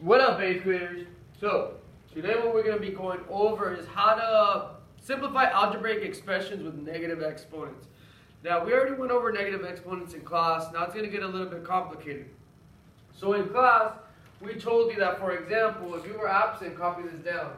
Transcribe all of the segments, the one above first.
What up, 8th graders? So, today what we're going to be going over is how to simplify algebraic expressions with negative exponents. Now, we already went over negative exponents in class. Now it's going to get a little bit complicated. So in class, we told you that, for example, if you were absent, copy this down.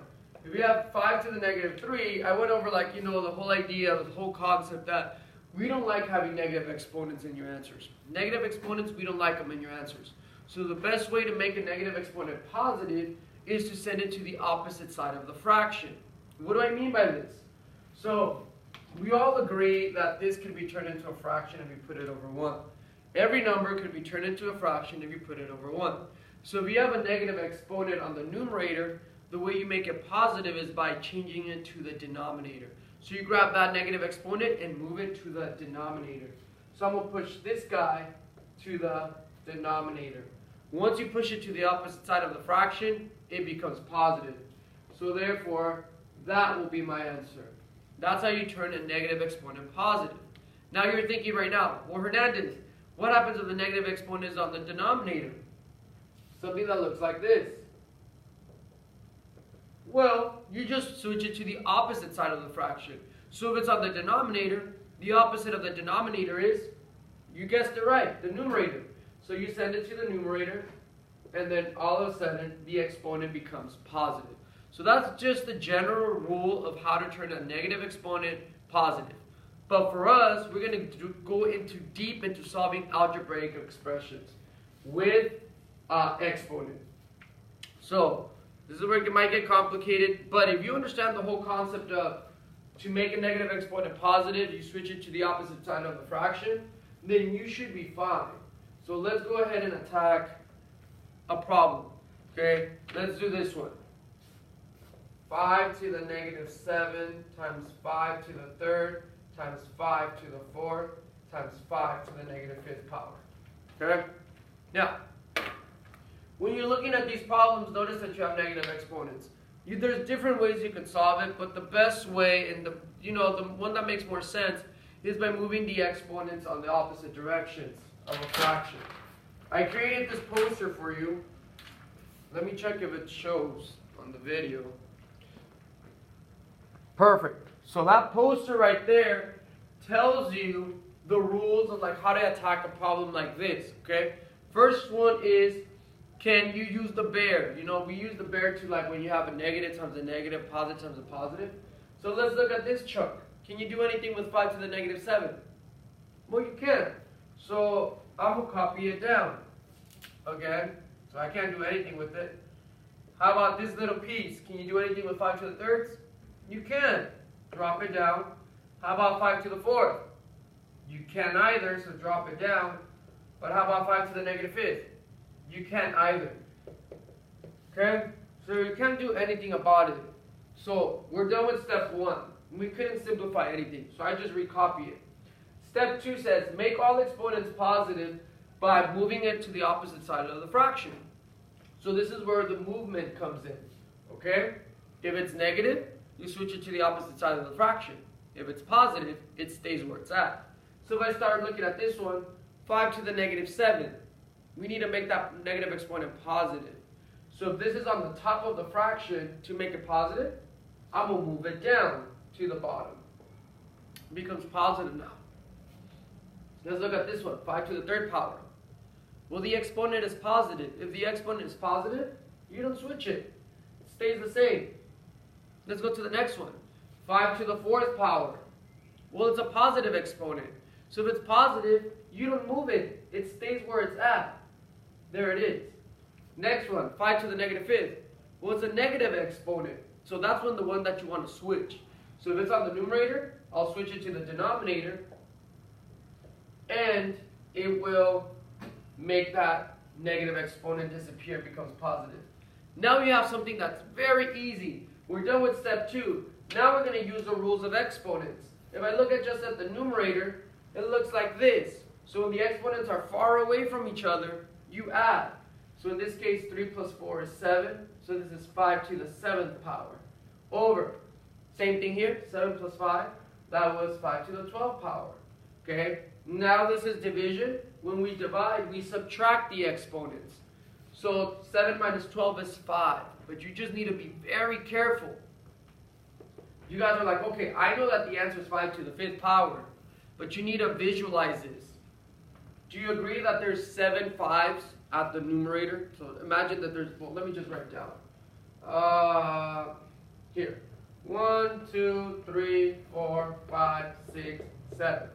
If you have 5 to the negative 3, I went over, like, the whole idea, the whole concept that we don't like having negative exponents in your answers. Negative exponents, we don't like them in your answers. So the best way to make a negative exponent positive is to send it to the opposite side of the fraction. What do I mean by this? So we all agree that this can be turned into a fraction if you put it over 1. Every number could be turned into a fraction if you put it over 1. So if you have a negative exponent on the numerator, the way you make it positive is by changing it to the denominator. So you grab that negative exponent and move it to the denominator. So I'm going to push this guy to the denominator. Once you push it to the opposite side of the fraction, it becomes positive. So therefore, that will be my answer. That's how you turn a negative exponent positive. Now you're thinking right now, well, Hernandez, what happens if the negative exponent is on the denominator? Something that looks like this. Well, you just switch it to the opposite side of the fraction. So if it's on the denominator, the opposite of the denominator is, you guessed it right, the numerator. So you send it to the numerator, and then all of a sudden, the exponent becomes positive. So that's just the general rule of how to turn a negative exponent positive. But for us, we're going to go deep into solving algebraic expressions with exponent. So this is where it might get complicated, but if you understand the whole concept of to make a negative exponent positive, you switch it to the opposite side of the fraction, then you should be fine. So let's go ahead and attack a problem. Okay, let's do this one. 5 to the negative 7 times 5 to the third times 5 to the fourth times 5 to the negative 5th power. Okay? Now, when you're looking at these problems, notice that you have negative exponents. There's different ways you can solve it, but the best way, and the one that makes more sense, is by moving the exponents on the opposite directions of a fraction. I created this poster for you. Let me check if it shows on the video. Perfect. So that poster right there tells you the rules of how to attack a problem like this. Okay. First one is, can you use the bear? We use the bear to when you have a negative times a negative, positive times a positive. So let's look at this chunk. Can you do anything with 5 to the negative 7? Well, you can. So I'm going to copy it down. Okay? So I can't do anything with it. How about this little piece? Can you do anything with 5 to the thirds? You can. Drop it down. How about 5 to the fourth? You can't either, so drop it down. But how about 5 to the negative 5th? You can't either. Okay? So you can't do anything about it. So we're done with step 1. We couldn't simplify anything, so I just recopy it. Step 2 says, make all exponents positive by moving it to the opposite side of the fraction. So this is where the movement comes in. Okay? If it's negative, you switch it to the opposite side of the fraction. If it's positive, it stays where it's at. So if I start looking at this one, 5 to the negative 7, we need to make that negative exponent positive. So if this is on the top of the fraction, to make it positive, I'm going to move it down to the bottom. It becomes positive now. Let's look at this one, 5 to the third power. Well, the exponent is positive. If the exponent is positive, you don't switch it. It stays the same. Let's go to the next one. 5 to the fourth power. Well, it's a positive exponent. So if it's positive, you don't move it. It stays where it's at. There it is. Next one, 5 to the negative 5th. Well, it's a negative exponent. So that's the one that you want to switch. So if it's on the numerator, I'll switch it to the denominator. And it will make that negative exponent disappear and becomes positive. Now we have something that's very easy. We're done with step 2. Now we're going to use the rules of exponents. If I look just at the numerator, it looks like this. So when the exponents are far away from each other, you add. So in this case, 3 plus 4 is 7. So this is 5 to the 7th power. Over. Same thing here, 7 plus 5. That was 5 to the 12th power. Okay? Now this is division. When we divide, we subtract the exponents. So 7 minus 12 is 5. But you just need to be very careful. You guys are like, okay, I know that the answer is 5 to the 5th power. But you need to visualize this. Do you agree that there's 7 5s at the numerator? So imagine that there's, well, let me just write it down. Here. 1, 2, 3, 4, 5, 6, 7.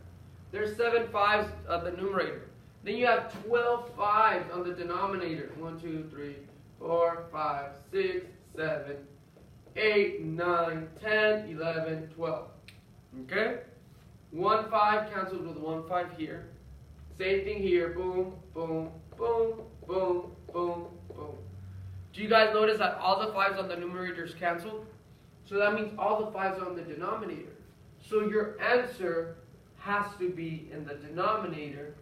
There's 7 5s at the numerator. Then you have 12 5s on the denominator. 1, 2, 3, 4, 5, 6, 7, 8, 9, 10, 11, 12. Okay? 1 5 cancels with 1 5 here. Same thing here. Boom, boom, boom, boom, boom, boom. Do you guys notice that all the 5s on the numerator is canceled? So that means all the 5s are on the denominator. So your answer has to be in the denominator.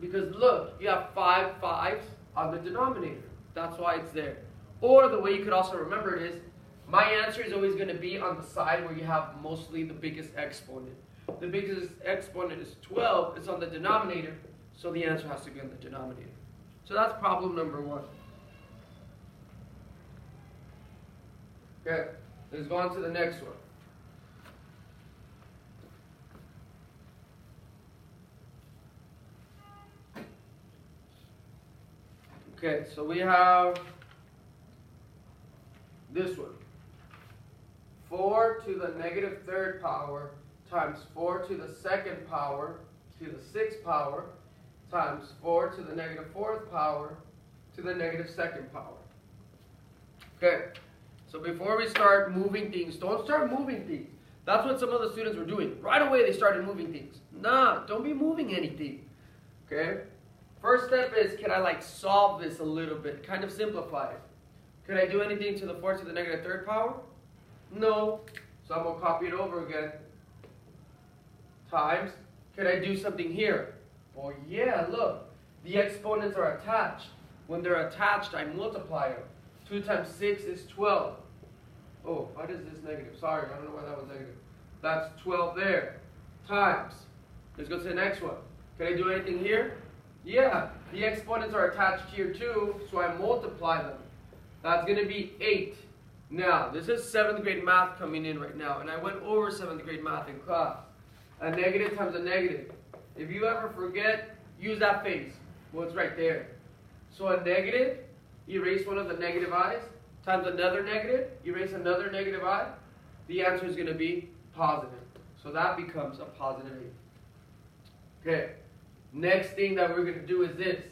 Because look, you have 5 5s on the denominator. That's why it's there. Or the way you could also remember it is, my answer is always going to be on the side where you have mostly the biggest exponent. The biggest exponent is 12. It's on the denominator. So the answer has to be on the denominator. So that's problem number 1. Okay, let's go on to the next one. Okay, so we have this one. 4 to the negative 3rd power times 4 to the 2nd power to the 6th power times 4 to the negative 4th power to the negative 2nd power. Okay, so before we start moving things, don't start moving things. That's what some of the students were doing. Right away they started moving things. Nah, don't be moving anything. Okay? First step is, can I like solve this a little bit? Kind of simplify it. Could I do anything to the 4 to the negative 3rd power? No. So I'm going to copy it over again. Times. Could I do something here? Oh yeah, look. The exponents are attached. When they're attached, I multiply them. 2 times 6 is 12. Oh, why is this negative? Sorry, I don't know why that was negative. That's 12 there. Times. Let's go to the next one. Can I do anything here? Yeah, the exponents are attached here too, so I multiply them. That's going to be 8. Now, this is 7th grade math coming in right now, and I went over 7th grade math in class. A negative times a negative. If you ever forget, use that face. Well, it's right there. So a negative, erase one of the negative i's, times another negative, erase another negative I. The answer is going to be positive. So that becomes a positive 8. Okay. Next thing that we're going to do is this.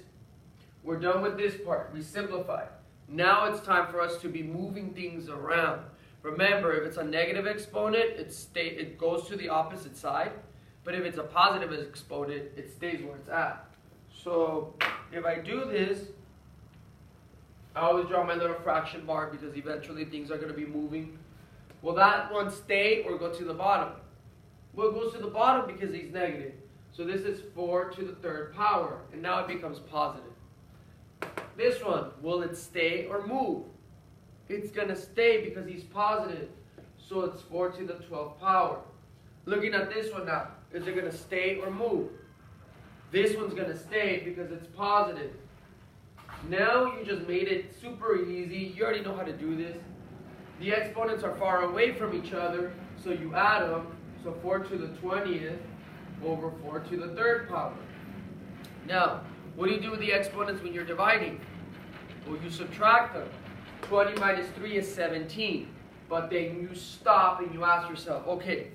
We're done with this part. We simplified. Now it's time for us to be moving things around. Remember, if it's a negative exponent, it goes to the opposite side. But if it's a positive exponent, it stays where it's at. So if I do this, I always draw my little fraction bar because eventually things are going to be moving. Will that one stay or go to the bottom? Well, it goes to the bottom because he's negative. So this is 4 to the 3rd power, and now it becomes positive. This one, will it stay or move? It's going to stay because he's positive. So it's 4 to the 12th power. Looking at this one now, is it going to stay or move? This one's going to stay because it's positive. Now you just made it super easy. You already know how to do this. The exponents are far away from each other, so you add them. So 4 to the 20th over 4 to the 3rd power. Now, what do you do with the exponents when you're dividing? Well, you subtract them. 20 minus 3 is 17. But then you stop and you ask yourself, okay,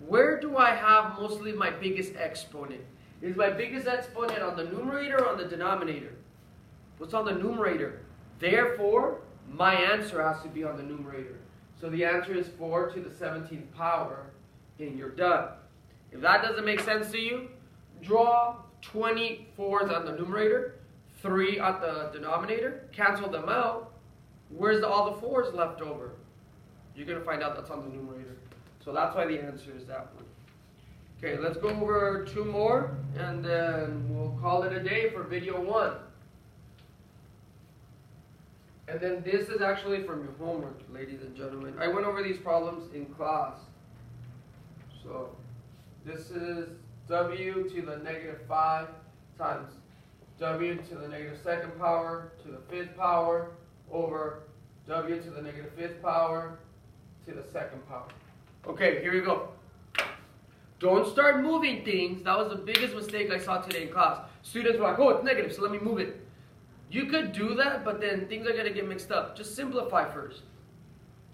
where do I have mostly my biggest exponent? Is my biggest exponent on the numerator or on the denominator? What's on the numerator? Therefore, my answer has to be on the numerator. So the answer is 4 to the 17th power, and you're done. If that doesn't make sense to you, draw 24s on the numerator, 3 on the denominator, cancel them out. Where's all the 4s left over? You're going to find out that's on the numerator. So that's why the answer is that one. Okay, let's go over 2 more, and then we'll call it a day for video 1. And then this is actually from your homework, ladies and gentlemen. I went over these problems in class. So this is w to the negative 5 times w to the negative second power to the fifth power over w to the negative fifth power to the second power. Okay, here we go. Don't start moving things. That was the biggest mistake I saw today in class. Students were like, oh, it's negative, so let me move it. You could do that, but then things are going to get mixed up. Just simplify first.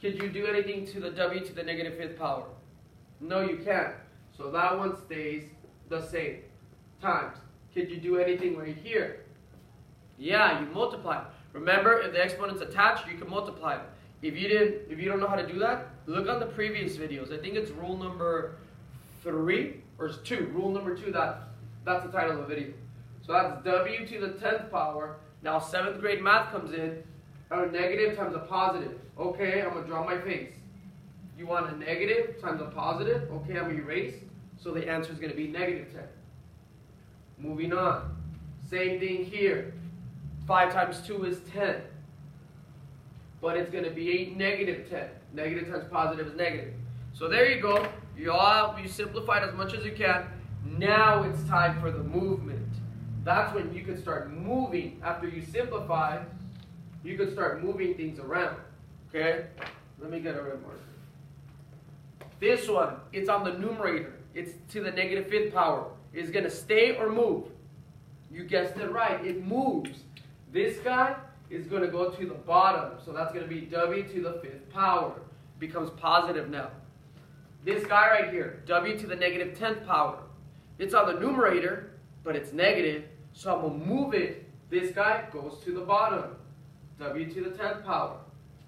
Could you do anything to the w to the negative fifth power? No, you can't. So that one stays the same. Times. Could you do anything right here? Yeah, you multiply. Remember, if the exponent's attached, you can multiply them. If you don't know how to do that, look on the previous videos. I think it's rule number 3 or 2. Rule number 2. That's the title of the video. So that's w to the 10th power. Now 7th grade math comes in. A negative times a positive. Okay, I'm gonna draw my face. You want a negative times a positive? Okay, I'm gonna erase. So the answer is gonna be negative 10. Moving on. Same thing here. 5 times 2 is 10. But it's going to be a negative 10. Negative times positive is negative. So there you go. You simplified as much as you can. Now it's time for the movement. That's when you can start moving. After you simplify, you can start moving things around. Okay? Let me get a red marker. This one, it's on the numerator. It's to the negative fifth power. Is going to stay or move? You guessed it right. It moves. This guy is going to go to the bottom. So that's going to be w to the fifth power. Becomes positive now. This guy right here, w to the negative 10th power. It's on the numerator, but it's negative. So I'm going to move it. This guy goes to the bottom. W to the 10th power.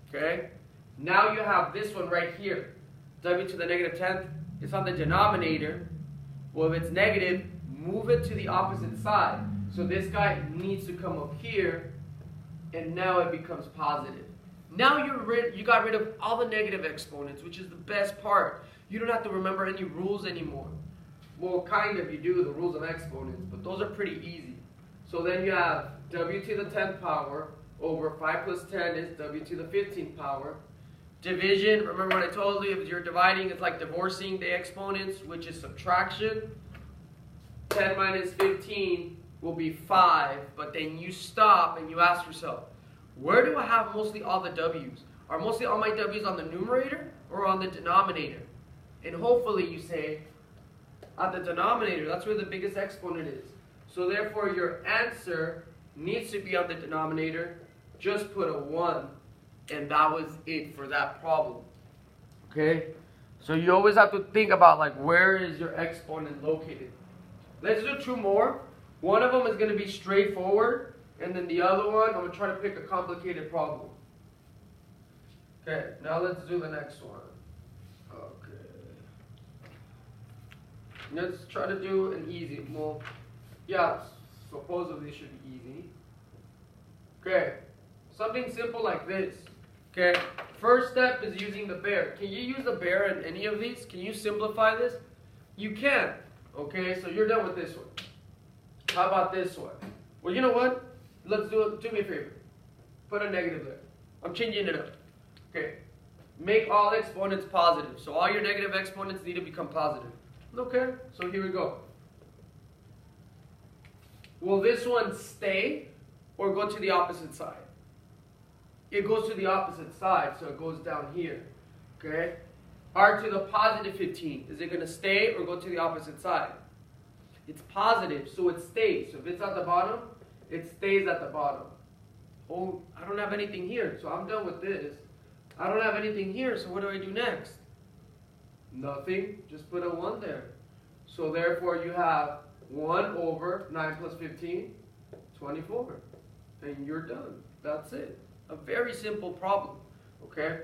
Okay? Now you have this one right here. W to the negative 10th. It's on the denominator. Well, if it's negative, move it to the opposite side. So this guy needs to come up here, and now it becomes positive. Now you got rid of all the negative exponents, which is the best part. You don't have to remember any rules anymore. Well, kind of, you do, the rules of exponents, but those are pretty easy. So then you have w to the 10th power over 5 plus 10 is w to the 15th power. Division, remember what I told you, if you're dividing, it's like divorcing the exponents, which is subtraction. 10 minus 15 will be 5, but then you stop and you ask yourself, where do I have mostly all the w's? Are mostly all my w's on the numerator or on the denominator? And hopefully you say, at the denominator, that's where the biggest exponent is. So therefore your answer needs to be on the denominator. Just put a 1, and that was it for that problem. Okay? So you always have to think about, like, where is your exponent located? Let's do 2 more. One of them is going to be straightforward, and then the other one, I'm going to try to pick a complicated problem. Okay, now let's do the next one. Okay. Let's try to do an easy. Well, yeah, supposedly it should be easy. Okay, something simple like this. Okay, first step is using the bear. Can you use the bear in any of these? Can you simplify this? You can. Okay, so you're done with this one. How about this one? Well, you know what? Let's do it. Do me a favor. Put a negative there. I'm changing it up. Okay. Make all exponents positive. So all your negative exponents need to become positive. Okay, so here we go. Will this one stay or go to the opposite side? It goes to the opposite side, so it goes down here. Okay? R to the positive 15. Is it going to stay or go to the opposite side? It's positive, so it stays. So if it's at the bottom, it stays at the bottom. Oh, I don't have anything here, so I'm done with this. I don't have anything here, so what do I do next? Nothing. Just put a 1 there. So therefore you have 1 over 9 plus 15, 24. And you're done. That's it. A very simple problem. Okay?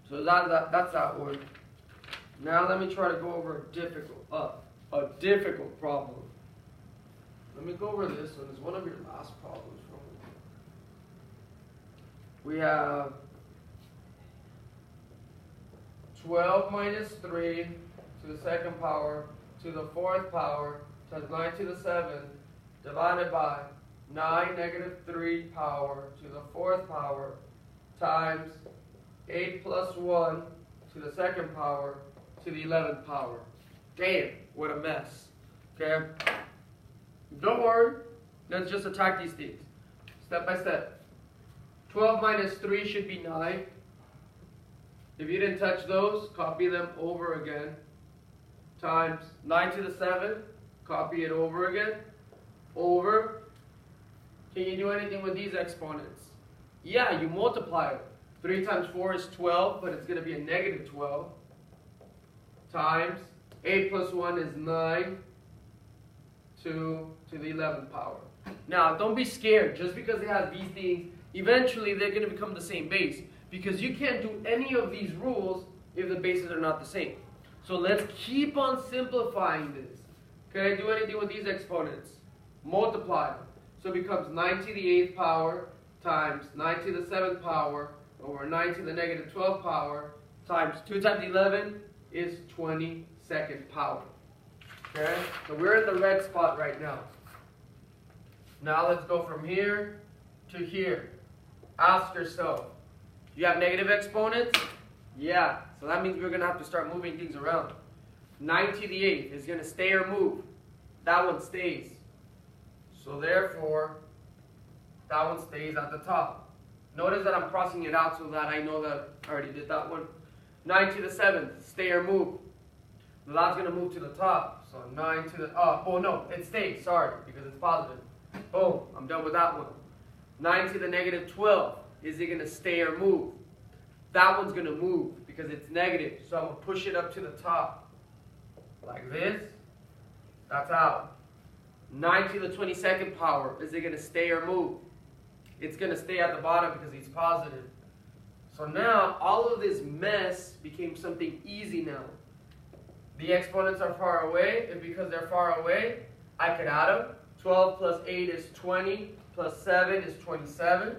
So that's that one. Now let me try to go over a difficult problem. Let me go over this one. It's one of your last problems. We have 12 minus 3 to the second power to the 4th power times 9 to the 7th divided by 9 negative 3 power to the 4th power times 8 plus 1 to the second power to the 11th power. Damn, what a mess. Okay? Don't worry. Let's just attack these things. Step by step. 12 minus 3 should be 9. If you didn't touch those, copy them over again. Times 9 to the 7. Copy it over again. Over. Can you do anything with these exponents? Yeah, you multiply it. 3 times 4 is 12, but it's going to be a negative 12. Times 8 plus 1 is 9. 2 to the 11th power. Now, don't be scared. Just because it has these things, eventually they're going to become the same base. Because you can't do any of these rules if the bases are not the same. So let's keep on simplifying this. Okay, do anything with these exponents. Multiply them. So it becomes 9 to the 8th power times 9 to the 7th power over 9 to the negative 12th power times 2 times 11 is 22nd power. Okay, so we're in the red spot right now. Now let's go from here to here. Ask yourself, do you have negative exponents? Yeah, so that means we're going to have to start moving things around. 9 to the 8th is going to stay or move. That one stays. So therefore, that one stays at the top. Notice that I'm crossing it out so that I know that I already did that one. 9 to the 7th, stay or move. That's going to move to the top. So 9 to the, oh no, it stays, sorry, because it's positive. Boom, I'm done with that one. 9 to the negative 12, is it going to stay or move? That one's going to move because it's negative. So I'm going to push it up to the top. Like this. That's out. 9 to the 22nd power, is it going to stay or move? It's going to stay at the bottom because it's positive. So now, all of this mess became something easy now. The exponents are far away, and because they're far away, I could add them. 12 plus 8 is 20, plus 7 is 27.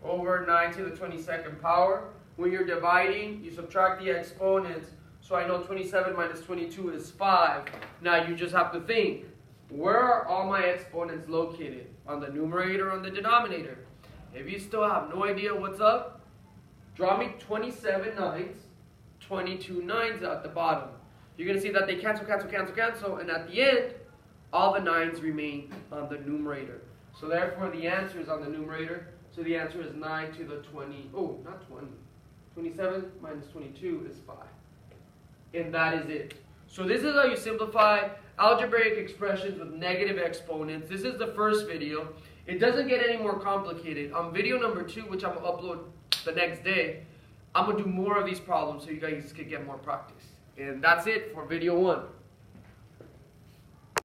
Over 9 to the 22nd power. When you're dividing, you subtract the exponents. So I know 27 minus 22 is 5. Now you just have to think, where are all my exponents located? On the numerator or on the denominator? If you still have no idea what's up, draw me 27 nines, 22 nines at the bottom. You're going to see that they cancel, cancel, cancel, cancel, and at the end, all the nines remain on the numerator. So therefore, the answer is on the numerator. So the answer is 9 to the 20, oh, not 20. 27 minus 22 is 5. And that is it. So this is how you simplify algebraic expressions with negative exponents. This is the first video. It doesn't get any more complicated. On video number 2, which I'm going to upload the next day, I'm going to do more of these problems so you guys can get more practice. And that's it for video 1.